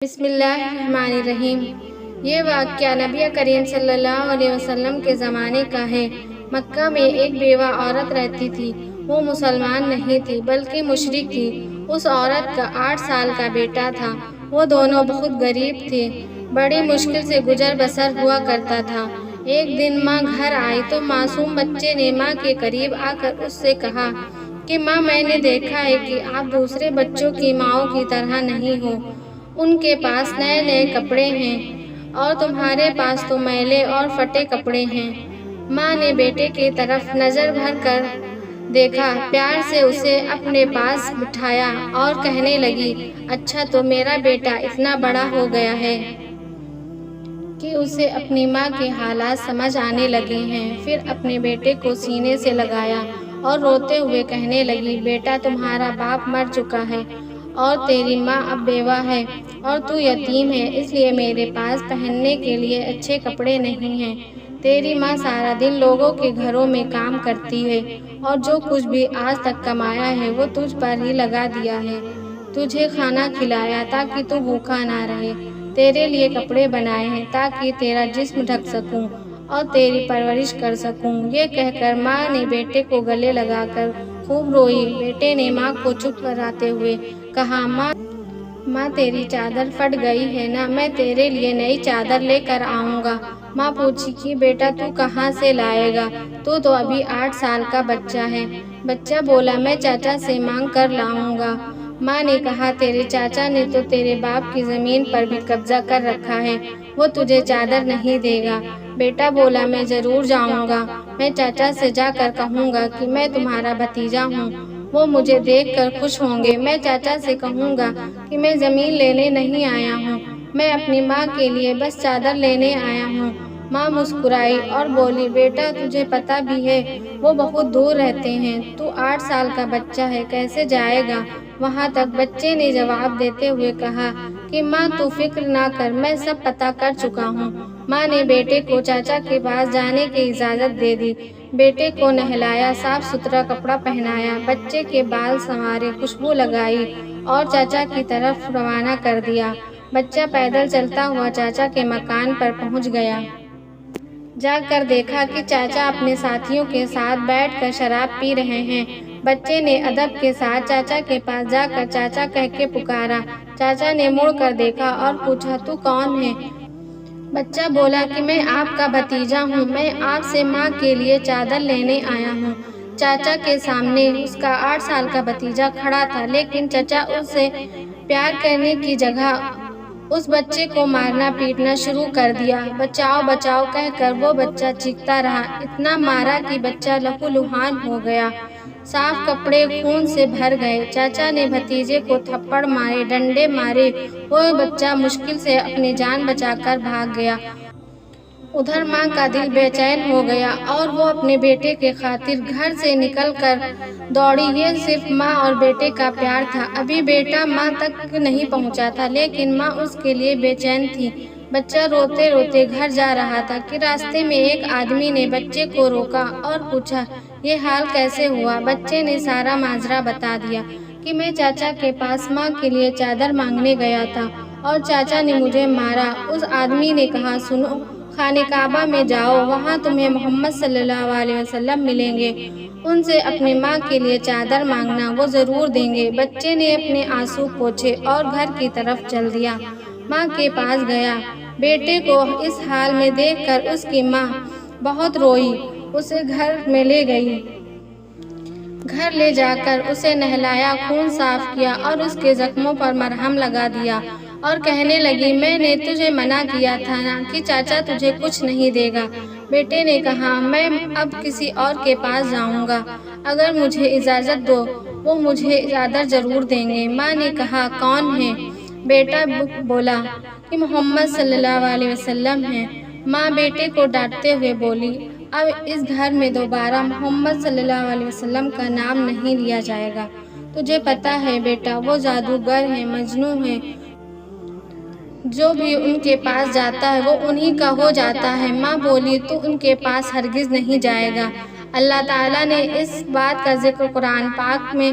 بسم اللہ الرحمن الرحیم۔ یہ واقعہ نبی کریم صلی اللہ علیہ وسلم کے زمانے کا ہے۔ مکہ میں ایک بیوہ عورت رہتی تھی۔ وہ مسلمان نہیں تھی بلکہ مشرک تھی۔ اس عورت کا 8 سال کا بیٹا تھا۔ وہ دونوں بہت غریب تھے۔ بڑی مشکل سے گزر بسر ہوا کرتا تھا۔ ایک دن ماں گھر آئی تو معصوم بچے نے ماں کے قریب آ کر اس سے کہا کہ ماں، میں نے دیکھا ہے کہ آپ دوسرے بچوں کی ماؤں کی طرح نہیں ہو۔ ان کے پاس نئے نئے کپڑے ہیں اور تمہارے پاس تو میلے اور پھٹے کپڑے ہیں۔ ماں نے بیٹے کی طرف نظر بھر کر دیکھا، پیار سے اسے اپنے پاس بٹھایا اور کہنے لگی، اچھا تو میرا بیٹا اتنا بڑا ہو گیا ہے کہ اسے اپنی ماں کے حالات سمجھ آنے لگے ہیں۔ پھر اپنے بیٹے کو سینے سے لگایا اور روتے ہوئے کہنے لگی، بیٹا تمہارا باپ مر چکا ہے اور تیری ماں اب بیوہ ہے اور تو یتیم ہے، اس لیے میرے پاس پہننے کے لیے اچھے کپڑے نہیں ہیں۔ تیری ماں سارا دن لوگوں کے گھروں میں کام کرتی ہے اور جو کچھ بھی آج تک کمایا ہے وہ تجھ پر ہی لگا دیا ہے۔ تجھے کھانا کھلایا تاکہ تو بھوکا نہ رہے، تیرے لیے کپڑے بنائے ہیں تاکہ تیرا جسم ڈھک سکوں اور تیری پرورش کر سکوں۔ یہ کہہ کر ماں نے بیٹے کو گلے لگا کر خوب روئی۔ بیٹے نے ماں کو چپ کراتے ہوئے کہا، ماں تیری چادر پھٹ گئی ہے نا، میں تیرے لیے نئی چادر لے کر آؤں گا۔ ماں پوچھی کہ بیٹا تو کہاں سے لائے گا، تو ابھی 8 سال کا بچہ ہے۔ بچہ بولا، میں چاچا سے مانگ کر لاؤں گا۔ ماں نے کہا، تیرے چاچا نے تو تیرے باپ کی زمین پر بھی قبضہ کر رکھا ہے، وہ تجھے چادر نہیں دے گا۔ بیٹا بولا، میں ضرور جاؤں گا، میں چاچا سے جا کر کہوں گا کہ میں تمہارا بھتیجا ہوں، وہ مجھے دیکھ کر خوش ہوں گے۔ میں چاچا سے کہوں گا کہ میں زمین لینے نہیں آیا ہوں، میں اپنی ماں کے لیے بس چادر لینے آیا ہوں۔ ماں مسکرائی اور بولی، بیٹا تجھے پتہ بھی ہے وہ بہت دور رہتے ہیں، تو 8 سال کا بچہ ہے، کیسے جائے گا وہاں تک؟ بچے نے جواب دیتے ہوئے کہا کہ ماں تو فکر نہ کر، میں سب پتہ کر چکا ہوں۔ ماں نے بیٹے کو چاچا کے پاس جانے کی اجازت دے دی۔ بیٹے کو نہلایا، صاف ستھرا کپڑا پہنایا، بچے کے بال سنوارے، خوشبو لگائی اور چاچا کی طرف روانہ کر دیا۔ بچہ پیدل چلتا ہوا چاچا کے مکان پر پہنچ گیا۔ جا کر دیکھا کہ چاچا اپنے ساتھیوں کے ساتھ بیٹھ کر شراب پی رہے ہیں۔ بچے نے ادب کے ساتھ چاچا کے پاس جا کر چاچا کہہ کے پکارا۔ چاچا نے مڑ کر دیکھا اور پوچھا، تو کون ہے؟ بچہ بولا کہ میں آپ کا بھتیجا ہوں، میں آپ سے ماں کے لیے چادر لینے آیا ہوں۔ چاچا کے سامنے اس کا 8 سال کا بھتیجا کھڑا تھا، لیکن چاچا اسے پیار کرنے کی جگہ اس بچے کو مارنا پیٹنا شروع کر دیا۔ بچاؤ بچاؤ کہہ کر وہ بچہ چیختا رہا، اتنا مارا کہ بچہ لہو لہان ہو گیا، صاف کپڑے خون سے بھر گئے۔ چاچا نے بھتیجے کو تھپڑ مارے، ڈنڈے مارے، وہ بچہ مشکل سے اپنی جان بچا کر بھاگ گیا۔ ادھر ماں کا دل بے چین ہو گیا اور وہ اپنے بیٹے کی خاطر گھر سے نکل کر دوڑی۔ یہ صرف ماں اور بیٹے کا پیار تھا، ابھی بیٹا ماں تک نہیں پہنچا تھا، لیکن ماں اس کے لیے بے چین تھی۔ بچہ روتے روتے گھر جا رہا تھا کہ راستے میں ایک آدمی نے بچے کو روکا اور پوچھا، یہ حال کیسے ہوا؟ بچے نے سارا ماجرا بتا دیا کہ میں چاچا کے پاس ماں کے لیے چادر مانگنے گیا تھا اور چاچا نے مجھے مارا۔ اس آدمی نے کہا، سنو، خانہ کعبہ میں جاؤ، وہاں تمہیں محمد صلی اللہ علیہ وسلم ملیں گے، ان سے اپنی ماں کے لیے چادر مانگنا، وہ ضرور دیں گے۔ بچے نے اپنے آنسو پوچھے اور گھر کی طرف چل دیا۔ ماں کے پاس گیا۔ بیٹے کو اس حال میں دیکھ کر اس کی ماں بہت روئی، اسے گھر میں لے گئی۔ گھر لے جا کر اسے نہلایا، خون صاف کیا اور اس کے زخموں پر مرہم لگا دیا اور کہنے لگی، میں نے تجھے منع کیا تھا نا کہ چاچا تجھے کچھ نہیں دے گا۔ بیٹے نے کہا، میں اب کسی اور کے پاس جاؤں گا، اگر مجھے اجازت دو، وہ مجھے چادر ضرور دیں گے۔ ماں نے کہا، کون ہے؟ بیٹا بولا کہ محمد صلی اللہ علیہ وسلم ہیں۔ ماں بیٹے کو ڈانٹتے ہوئے بولی، اب اس گھر میں دوبارہ محمد صلی اللہ علیہ وسلم کا نام نہیں لیا جائے گا۔ تجھے پتہ ہے بیٹا، وہ جادوگر ہیں، مجنوں ہیں، جو بھی ان کے پاس جاتا ہے وہ انہی کا ہو جاتا ہے۔ ماں بولی، تو ان کے پاس ہرگز نہیں جائے گا۔ اللہ تعالیٰ نے اس بات کا ذکر قرآن پاک میں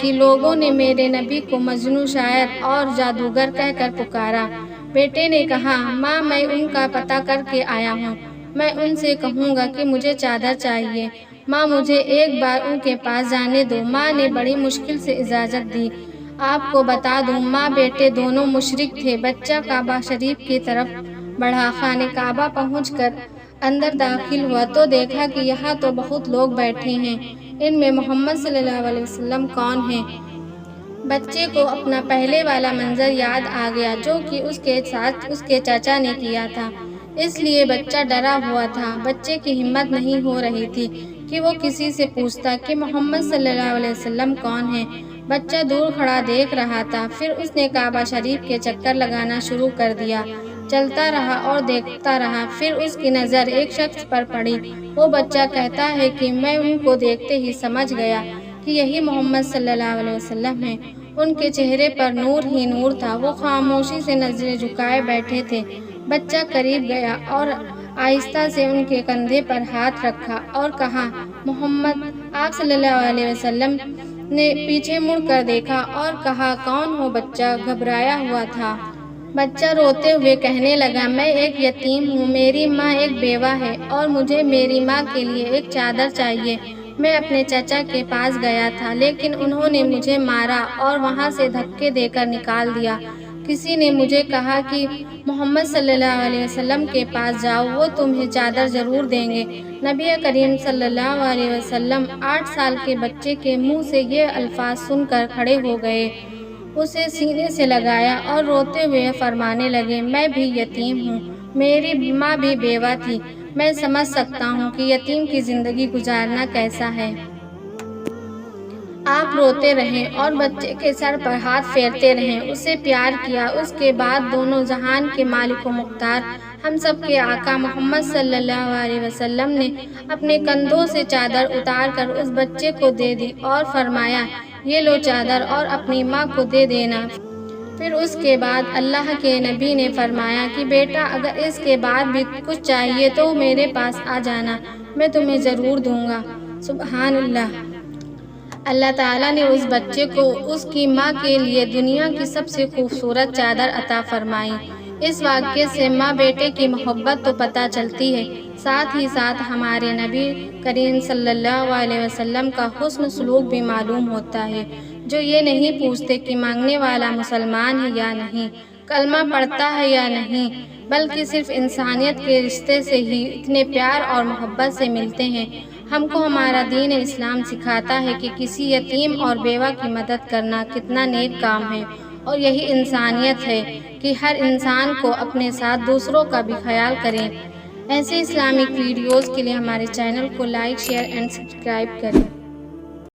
کہ لوگوں نے میرے نبی کو مجنون، شاعر اور جادوگر کہہ کر پکارا۔ بیٹے نے کہا، ماں میں ان کا پتہ کر کے آیا ہوں، میں ان سے کہوں گا کہ مجھے چادر چاہیے۔ ماں مجھے ایک بار ان کے پاس جانے دو۔ ماں نے بڑی مشکل سے اجازت دی۔ آپ کو بتا دوں، ماں بیٹے دونوں مشرک تھے۔ بچہ کعبہ شریف کی طرف بڑھا، خانہ کعبہ پہنچ کر اندر داخل ہوا تو دیکھا کہ یہاں تو بہت لوگ بیٹھے ہیں، ان میں محمد صلی اللہ علیہ وسلم کون ہیں؟ بچے کو اپنا پہلے والا منظر یاد آ گیا جو کہ اس کے ساتھ اس کے چچا نے کیا تھا، اس لیے بچہ ڈرا ہوا تھا۔ بچے کی ہمت نہیں ہو رہی تھی کہ وہ کسی سے پوچھتا کہ محمد صلی اللہ علیہ وسلم کون ہیں۔ بچہ دور کھڑا دیکھ رہا تھا، پھر اس نے کعبہ شریف کے چکر لگانا شروع کر دیا، چلتا رہا اور دیکھتا رہا۔ پھر اس کی نظر ایک شخص پر پڑی۔ وہ بچہ کہتا ہے کہ میں ان کو دیکھتے ہی سمجھ گیا کہ یہی محمد صلی اللہ علیہ وسلم ہیں۔ ان کے چہرے پر نور ہی نور تھا، وہ خاموشی سے نظریں جھکائے بیٹھے تھے۔ بچہ قریب گیا اور آہستہ سے ان کے کندھے پر ہاتھ رکھا اور کہا، محمد۔ آپ صلی اللہ علیہ وسلم نے پیچھے مڑ کر دیکھا اور کہا، کون ہو؟ بچہ گھبرایا ہوا تھا۔ بچہ روتے ہوئے کہنے لگا، میں ایک یتیم ہوں، میری ماں ایک بیوہ ہے اور مجھے میری ماں کے لیے ایک چادر چاہیے۔ میں اپنے چچا کے پاس گیا تھا لیکن انہوں نے مجھے مارا اور وہاں سے دھکے دے کر نکال دیا۔ کسی نے مجھے کہا کہ محمد صلی اللہ علیہ وسلم کے پاس جاؤ، وہ تمہیں چادر ضرور دیں گے۔ نبی کریم صلی اللہ علیہ وسلم 8 سال کے بچے کے منہ سے یہ الفاظ سن کر کھڑے ہو گئے، اسے سینے سے لگایا اور روتے ہوئے فرمانے لگے، میں بھی یتیم ہوں، میری ماں بھی بیوہ تھی، میں سمجھ سکتا ہوں کہ یتیم کی زندگی گزارنا کیسا ہے۔ آپ روتے رہیں اور بچے کے سر پر ہاتھ پھیرتے رہیں، اسے پیار کیا۔ اس کے بعد دونوں جہان کے مالک و مختار، ہم سب کے آقا محمد صلی اللہ علیہ وسلم نے اپنے کندھوں سے چادر اتار کر اس بچے کو دے دی اور فرمایا، یہ لو چادر اور اپنی ماں کو دے دینا۔ پھر اس کے بعد اللہ کے نبی نے فرمایا کہ بیٹا اگر اس کے بعد بھی کچھ چاہیے تو میرے پاس آ جانا، میں تمہیں ضرور دوں گا۔ سبحان اللہ۔ اللہ تعالیٰ نے اس بچے کو اس کی ماں کے لیے دنیا کی سب سے خوبصورت چادر عطا فرمائی۔ اس واقعے سے ماں بیٹے کی محبت تو پتہ چلتی ہے، ساتھ ہی ساتھ ہمارے نبی کریم صلی اللہ علیہ وسلم کا حسن سلوک بھی معلوم ہوتا ہے، جو یہ نہیں پوچھتے کہ مانگنے والا مسلمان ہے یا نہیں، کلمہ پڑھتا ہے یا نہیں، بلکہ صرف انسانیت کے رشتے سے ہی اتنے پیار اور محبت سے ملتے ہیں۔ ہم کو ہمارا دین اسلام سکھاتا ہے کہ کسی یتیم اور بیوہ کی مدد کرنا کتنا نیک کام ہے، اور یہی انسانیت ہے کہ ہر انسان کو اپنے ساتھ دوسروں کا بھی خیال کریں۔ ایسے اسلامک ویڈیوز کے لیے ہمارے چینل کو لائک، شیئر اینڈ سبسکرائب کریں۔